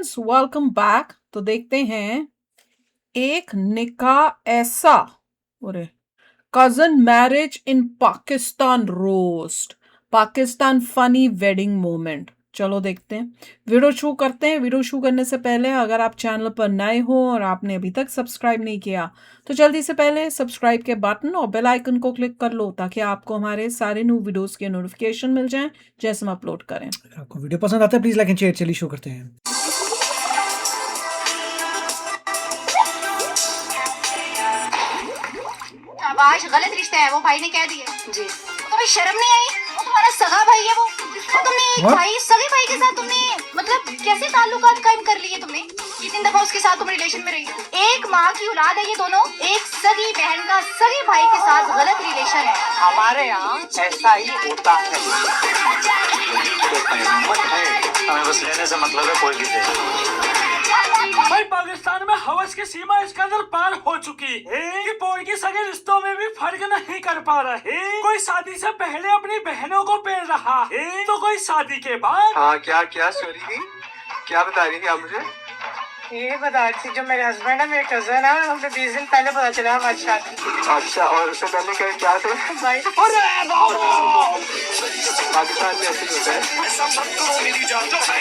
Friends, welcome back. तो देखते हैं एक निकाह ऐसा और cousin marriage in Pakistan roast, Pakistan funny wedding moment. चलो देखते हैं, वीडियो शुरू करते हैं। वीडियो शुरू करने से पहले अगर आप चैनल पर नए हो और आपने अभी तक सब्सक्राइब नहीं किया तो जल्दी से पहले सब्सक्राइब के बटन और बेल आइकन को क्लिक कर लो ताकि आपको हमारे सारे न्यू वीडियोस के नोटिफिकेशन मिल जाएं जैसे हम अपलोड करें। अगर आपको वीडियो पसंद आता है प्लीज लाइक एंड शेयर। चलिए शुरू करते हैं। शाबाश, गलत रिश्ता है वो, भाई ने कह दिया जी। तुम्हें शर्म नहीं आई? वो तुम्हारा सगा भाई है वो, और तुमने एक What? भाई सगे भाई के साथ तुमने मतलब कैसे ताल्लुकात कायम कर लिए तुमने? कितनी दफा उसके साथ तुम रिलेशन में रही हो? एक माँ की औलाद है ये दोनों, एक सगी बहन का सगे भाई के साथ गलत रिलेशन है। हमारे यहाँ ऐसा ही होता है। हमें बस लेने से मतलब है, कोई भी दे। भाई पाकिस्तान में हवस की सीमा इस कदर पार हो चुकी है कि पोर की सगे रिश्तों में भी फर्क नहीं कर पा रहे। कोई शादी से पहले अपनी बहनों को पेल रहा है तो कोई शादी के बाद। हाँ, क्या स्टोरी थी? क्या बता रही थी आप मुझे? ये बता रही थी जो मेरे हस्बैंड है, मेरे कजन है, हमें 20 दिन पहले पता चला हमारी शादी। अच्छा, और उससे पहले क्या थे? भाई पाकिस्तान में ऐसे ही होता है।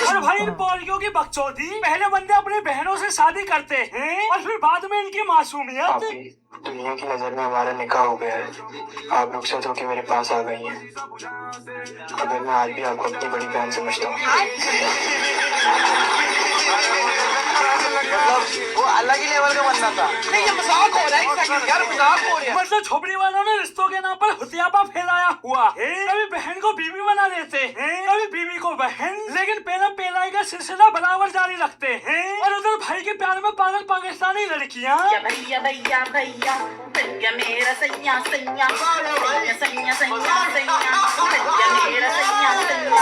और भाई इन पोरियों की बकचोदी, पहले बंदे अपनी बहनों से शादी करते हैं और फिर बाद में इनकी मासूमियत। आपकी दुनिया की नजर में हमारा निकाह हो गया है। आप रुखसत होकर मेरे पास आ गई हैं। अगर मैं आज भी आपको अपनी बड़ी बहन समझता हूँ। वो अलग ही लेवल का बनना था। नहीं, ये मजाक हो रहा है यार, मजाक हो रहा है। मतलब छोपड़ी वालों ने रिश्तों के नाम पर हुतियापा फैलाया हुआ है। कभी बहन को बीवी बना देते हैं, कभी बीवी को बहन, लेकिन पेलम पेलाई का सिलसिला बराबर जारी रखते हैं। और उधर भाई के प्यार में पागल पाकिस्तानी लड़कियाँ। भैया भैया भैया भैया मेरा सैया सैया सैया सैया सैया भैया मेरा सैया सैया।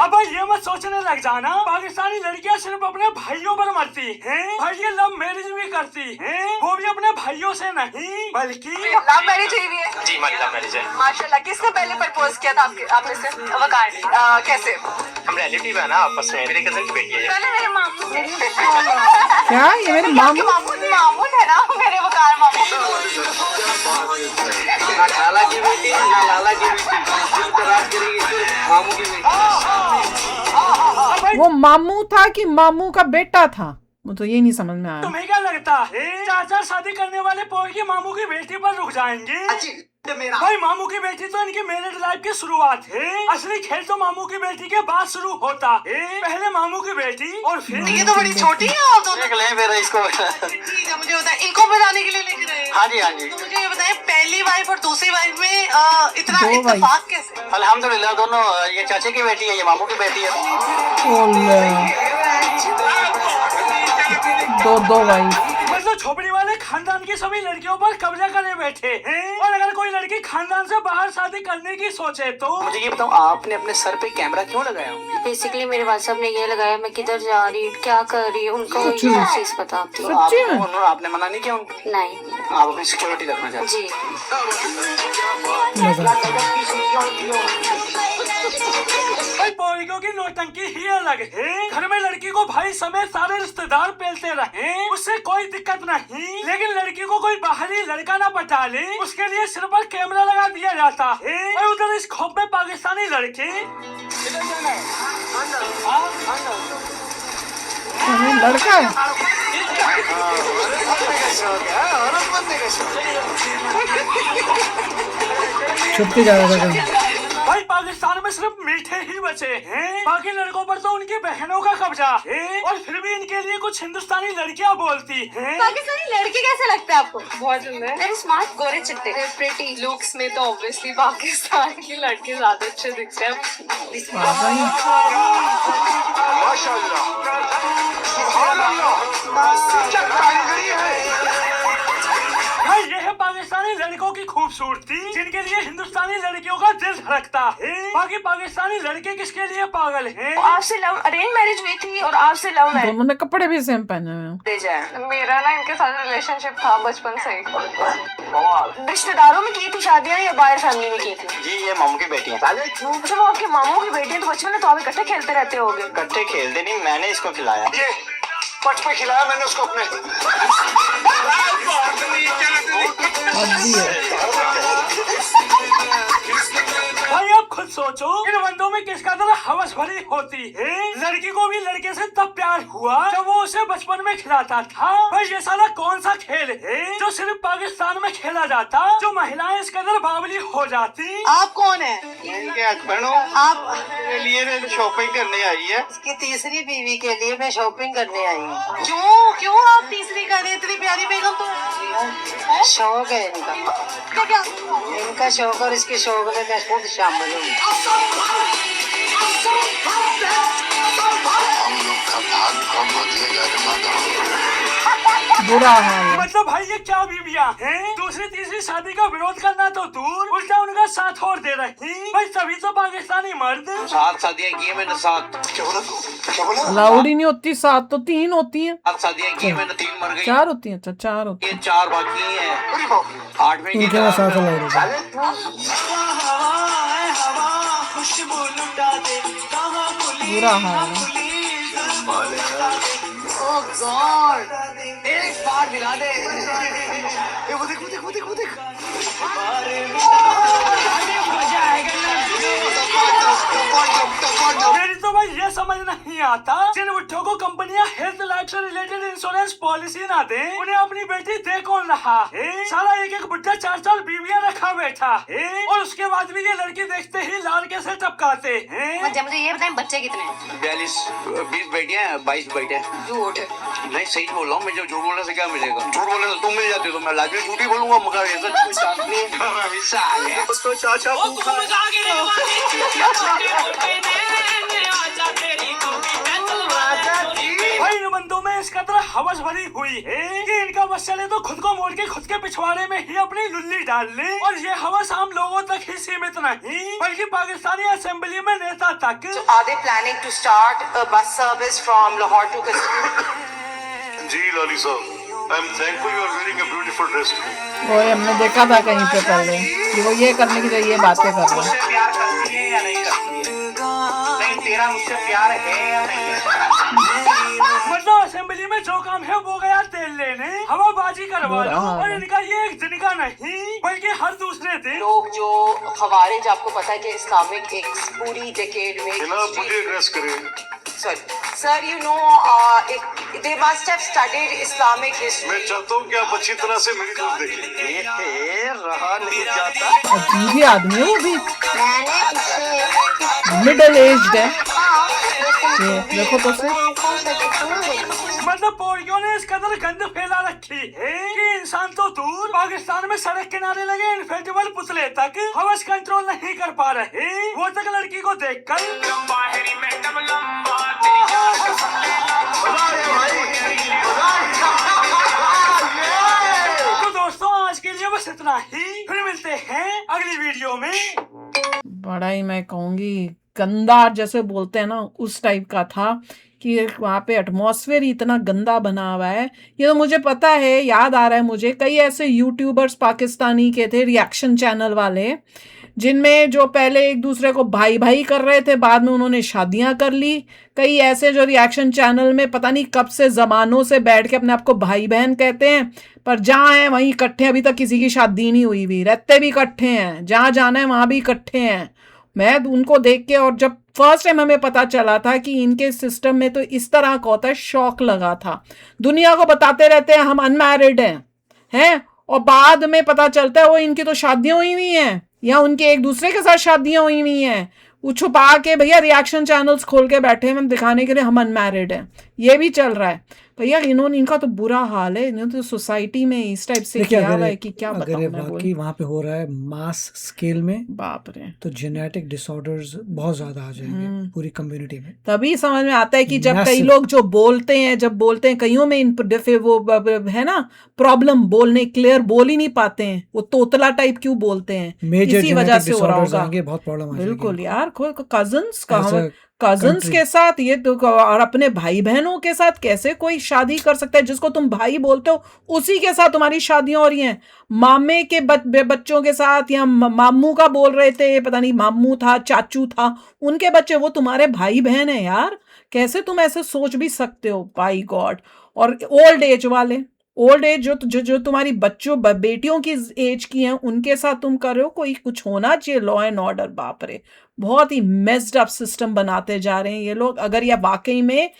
अब ये मत सोचने लग जाना पाकिस्तानी लड़कियां सिर्फ अपने भाइयों पर मरती हैं। भाई ये लव मैरिज भी करती हैं, वो भी अपने भाइयों से नहीं बल्कि। लव मैरिज हुई है जी, हमारी लव मैरिज है। माशाल्लाह। किसने पहले प्रपोज किया था आपने से? वकार ने। कैसे? हम रिलेटिव है ना आपस में, मेरे कजन की बेटी है। पहले मेरे मामू क्या ये मेरे मामू? मामू है ना मेरे वकार मामू। ना खाला की बेटी ना लाला की बेटी, मामू की बेटी। वो मामू था कि मामू का बेटा था? वो तो ये नहीं समझ में आया। तुम्हें क्या लगता है चाचा शादी करने वाले पोर की मामू की बेटी पर रुक जाएंगे? भाई मामू की बेटी तो इनकी मैरिड लाइफ की शुरुआत है। असली खेल तो मामू की बेटी के बाद शुरू होता है। पहले मामू की बेटी और फिर। ये तो बड़ी छोटी है आप दोनों। देख ले मेरा इसको। ठीक है, मुझे बताएं इनको बताने के लिए लेके गए। हाँ जी, हाँ जी। तो मुझे ये बताएं पहली वाइफ और दूसरी वाइफ में इतना दो इत्तेफाक कैसे? अल्हम्दुलिल्लाह दोनों, ये चाचे की बेटी है, ये मामू की बेटी है। दो भाई। मतलब छोपड़ी वाले खानदान की सभी लड़कियों पर कब्जा करे बैठे हैं। और अगर कोई लड़की खानदान से बाहर शादी करने की सोचे तो। मुझे ये बताओ, आपने अपने सर पे कैमरा क्यों लगाया? बेसिकली मेरे व्हाट्सएप ने ये लगाया मैं किधर जा रही हूँ क्या कर रही हूँ, उनको सच्ची ये में? चीज पता थी। तो आपने मना नहीं किया उनको? नहीं आप अपनी सिक्योरिटी रखना चाहते जी। भाई पोरियों की नौटंकी ही अलग है। घर में लड़की को भाई समेत सारे रिश्तेदार पेलते रहे, उससे कोई दिक्कत नहीं, लेकिन लड़की को कोई बाहरी लड़का ना पटा ले उसके लिए सिर पर कैमरा लगा दिया जाता है। और उधर इस खौफ में पाकिस्तानी लड़के। लड़का है। छुप के जा रहा था कहीं। भाई पाकिस्तान में सिर्फ मीठे ही बचे हैं, बाकी लड़कों पर तो उनकी बहनों का कब्जा है। और फिर भी इनके लिए कुछ हिंदुस्तानी लड़कियां बोलती हैं। पाकिस्तानी लड़के कैसे लगते हैं आपको? बहुत सुंदर, वेरी स्मार्ट, गोरे चिट्टे, प्रिटी लुक्स में तो ऑब्वियसली पाकिस्तान के लड़के ज्यादा अच्छे दिखते हैं। भाई ये है पाकिस्तानी लड़कों की खूबसूरती। खूबसूरती जिनके लिए हिंदुस्तानी लड़कियों का दिल धड़कता है, बाकी पाकिस्तानी लड़के किसके लिए पागल हैं? आपसे लव अरेंज मैरिज हुई थी और आपसे लव मैरिज दोनों ने कपड़े भी सेम पहने हुए हैं। मेरा ना इनके साथ रिलेशनशिप था बचपन से ही। रिश्तेदारों में की थी शादियाँ या बाहर फैमिली में की थी? जी ये मामू की बेटी है। अच्छा वो आपके मामू की बेटी है, तो बचपन में तो आप इकट्ठे खेलते रहते होगे। इकट्ठे खेलते नहीं, मैंने इसको खिलाया। ये पट पे खिलाया मैंने उसको अपने। अभी भाई आप खुद सोचो, इन बंदों में किस कदर हवस भरी होती है। लड़की को भी लड़के से तब प्यार हुआ जब वो उसे बचपन में खिलाता था। भाई ये साला कौन सा खेल है जो सिर्फ पाकिस्तान में खेला जाता, जो महिलाएं इस कदर बावली हो जाती। आप कौन है? इनके हस्बैंड हो आप के लिए शॉपिंग करने आई है। इसकी तीसरी बीवी के लिए मैं शॉपिंग करने आई हूँ। क्यों आप तीसरी कर रहे? इतनी प्यारी बेगम तो शौक है इनका। इनका शौक और इसके शौक में मैं खुद शामिल हूँ। बुरा हाल है। मतलब भाई ये क्या बीबियां हैं? दूसरी तीसरी शादी का विरोध करना तो दूर, उल्टा उनका साथ और दे रही। भाई सभी तो पाकिस्तानी मर्द 7 शादियां की है मैंने, 7। क्या बोला? अलाउड ही नहीं होती, 7 तो 3 होती हैं। 7 शादियां की है मैंने, 3 मर गई। 4 होती हैं। अच्छा 4 होती ये 4 बाकी हैं। 8वें की इनके में साथ अलाउड होगा। बुरा हाल है। एक बार मिला दे। ये वो देख। मेरी तो भाई ये समझ नहीं आता, जिन बुढ़ों को कंपनियां हेल्थ लाइफ से रिलेटेड इंश्योरेंस पॉलिसी ना दे, उन्हें अपनी बेटी दे कौन रहा है? सारा एक बुढ़ा 4 बीवियां रखा बैठा है और उसके बाद भी ये लड़की देखते ही लाल कैसे टपकाते हैं। मुझे ये बताएं बच्चे कितने हैं? 20 बेटियां हैं, 22 बेटे हैं। झूठ। नहीं सही बोल रहा हूँ मैं, जो झूठ बोलने से क्या मिलेगा? झूठ बोलने से तुम मिल जाते हो तो मैं लाजमी झूठी बोलूंगा, मगर ऐसा कोई चांस नहीं है। तो चाचा भाई इन बंदों में इस कदर हवस भरी हुई है कि इनका बस चले तो खुद को मोड़ के खुद के पिछवाड़े में ही अपनी लुल्ली डाल ले। और ये हवस आम लोगों तक ही सीमित नहीं, बल्कि पाकिस्तानी असेंबली में नेता तक। Are they planning to start a bus service from Lahore to Kashmir? जी लाली साहब, I am thankful you are wearing a beautiful dress today. और हमने देखा था कहीं पे पहले कि वो ये करने की जगह ये बातें कर रहे हैं। मुझसे प्यार करती है या नहीं करती है? नहीं तेरा मुझसे प्यार है या नहीं है? मतलब असेंबली में जो काम है वो गया तेल लेने, हवाबाजी करवा लो। और इनका ये एक दिन का नहीं बल्कि हर दूसरे दिन। लोग जो खवारिज, आपको पता है कि इस्लामिक एक पूरी डेकेड में जनाब मुझे एड्रेस करें। Sir you know they must have studied Islamic history. मैं चाहता हूँ कि आप अच्छी तरह से मेरी तरफ देखें। रहा नहीं जाता। अजीब ही आदमी है वो भी, मिडिल एज्ड है ये, देखो तो सही। मतलब पोरियों ने इस कदर गंद फैला रखी है कि इंसान तो दूर, पाकिस्तान में सड़क किनारे लगे इन्फेंटेबल पुतले तक हवस कंट्रोल नहीं कर पा रहे। वो तक लड़की को देखकर तो दोस्तों आज के लिए बस इतना ही, फिर मिलते हैं अगली वीडियो में। बड़ा ही मैं कहूँगी गंदा, जैसे बोलते हैं ना उस टाइप का था कि वहाँ पे एटमॉस्फेयर इतना गंदा बना हुआ है। ये तो मुझे पता है, याद आ रहा है मुझे, कई ऐसे यूट्यूबर्स पाकिस्तानी के थे रिएक्शन चैनल वाले, जिनमें जो पहले एक दूसरे को भाई भाई कर रहे थे, बाद में उन्होंने शादियां कर ली। कई ऐसे जो रिएक्शन चैनल में पता नहीं कब से ज़मानों से बैठ के अपने आप को भाई बहन कहते हैं, पर जहाँ हैं वहीं इकट्ठे, अभी तक किसी की शादी नहीं हुई हुई, रहते भी इकट्ठे हैं, जहाँ जाना है वहाँ भी इकट्ठे हैं। मैं उनको देख के, और जब फर्स्ट टाइम हमें पता चला था कि इनके सिस्टम में तो इस तरह का होता है, शौक लगा था। दुनिया को बताते रहते हैं हम अनमैरिड हैं, और बाद में पता चलता है वो इनकी तो शादियां हुई हुई हैं या उनके एक दूसरे के साथ शादियां हुई हुई हैं। वो छुपा के भैया रिएक्शन चैनल्स खोल के बैठे हैं हम दिखाने के लिए हम अनमैरिड हैं। ये भी चल रहा है भैया। इनका तो बुरा हाल है, इन्होंने तो सोसाइटी में इस टाइप से देखिए, किया हुआ अगर है कि क्या अगर बताऊं ये मैं बोल। वाकई वहाँ पे हो रहा है मास स्केल में, बाप रे, तो जेनेटिक डिसऑर्डर्स बहुत ज्यादा आ जाएंगे पूरी कम्युनिटी में। तभी समझ में आता है कि जब कई Massive. लोग जो बोलते हैं, जब बोलते हैं कईयों में इन फिर वो है ना प्रॉब्लम, बोलने क्लियर बोल ही नहीं पाते हैं, वो तोतला टाइप क्यों बोलते हैं, मेजर इसी वजह जेनेटिक से हो रहा डिसऑर्डर्स होगा। आएंगे, बहुत प्रॉब्लम आ जाएगी। बिल्कुल यार, कजन्स का As a कजन्स country. के साथ ये तो, और अपने भाई बहनों के साथ कैसे कोई शादी कर सकता है? जिसको तुम भाई बोलते हो उसी के साथ तुम्हारी शादियां हो रही हैं। मामे के बच्चों के साथ, या मामू का बोल रहे थे, पता नहीं मामू था चाचू था, उनके बच्चे, वो तुम्हारे भाई बहन है यार। कैसे तुम ऐसे सोच भी सकते हो? By God. और ओल्ड एज वाले, ओल्ड एज जो तुम्हारी बच्चों बेटियों की एज की हैं, उनके साथ तुम कर रहे हो। कोई कुछ होना चाहिए लॉ एंड ऑर्डर। बाप रे, बहुत ही मेस्ड अप सिस्टम बनाते जा रहे हैं ये लोग। अगर ये वाकई में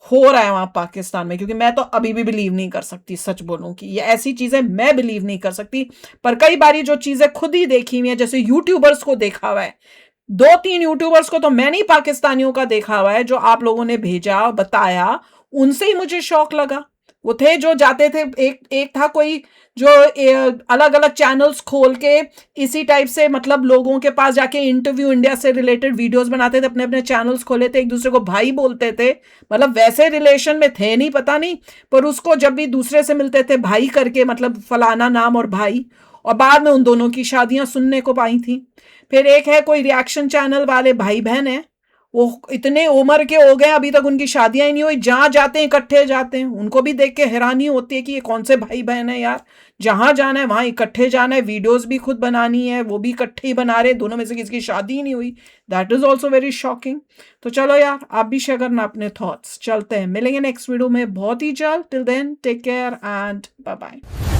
हो रहा है वहां पाकिस्तान में, क्योंकि मैं तो अभी भी बिलीव नहीं कर सकती, सच बोलूं कि ये ऐसी चीजें मैं बिलीव नहीं कर सकती। पर कई बारी जो चीजें खुद ही देखी हुई है, जैसे यूट्यूबर्स को देखा हुआ है, 2-3 यूट्यूबर्स को तो मैंने ही पाकिस्तानियों का देखा हुआ है, जो आप लोगों ने भेजा बताया, उनसे ही मुझे शौक लगा। वो थे जो जाते थे, एक था कोई जो अलग अलग चैनल्स खोल के इसी टाइप से, मतलब लोगों के पास जाके इंटरव्यू इंडिया से रिलेटेड वीडियोस बनाते थे, अपने अपने चैनल्स खोले थे, एक दूसरे को भाई बोलते थे, मतलब वैसे रिलेशन में थे नहीं, पता नहीं, पर उसको जब भी दूसरे से मिलते थे भाई करके, मतलब फलाना नाम और भाई। और बाद में उन दोनों की शादियां सुनने को पाई थी। फिर एक है कोई रिएक्शन चैनल वाले भाई बहन है, वो इतने उम्र के हो गए अभी तक उनकी शादियां ही नहीं हुई, जहां जाते हैं इकट्ठे जाते हैं। उनको भी देख के हैरानी होती है कि ये कौन से भाई बहन है यार, जहां जाना है वहां इकट्ठे जाना है, वीडियोस भी खुद बनानी है, वो भी इकट्ठे ही बना रहे, दोनों में से किसी की शादी ही नहीं हुई। That is also very shocking. तो चलो यार, आप भी शेयर करना अपने थॉट्स। चलते हैं, मिलेंगे नेक्स्ट वीडियो में बहुत ही जल्द। Till then take care and bye bye.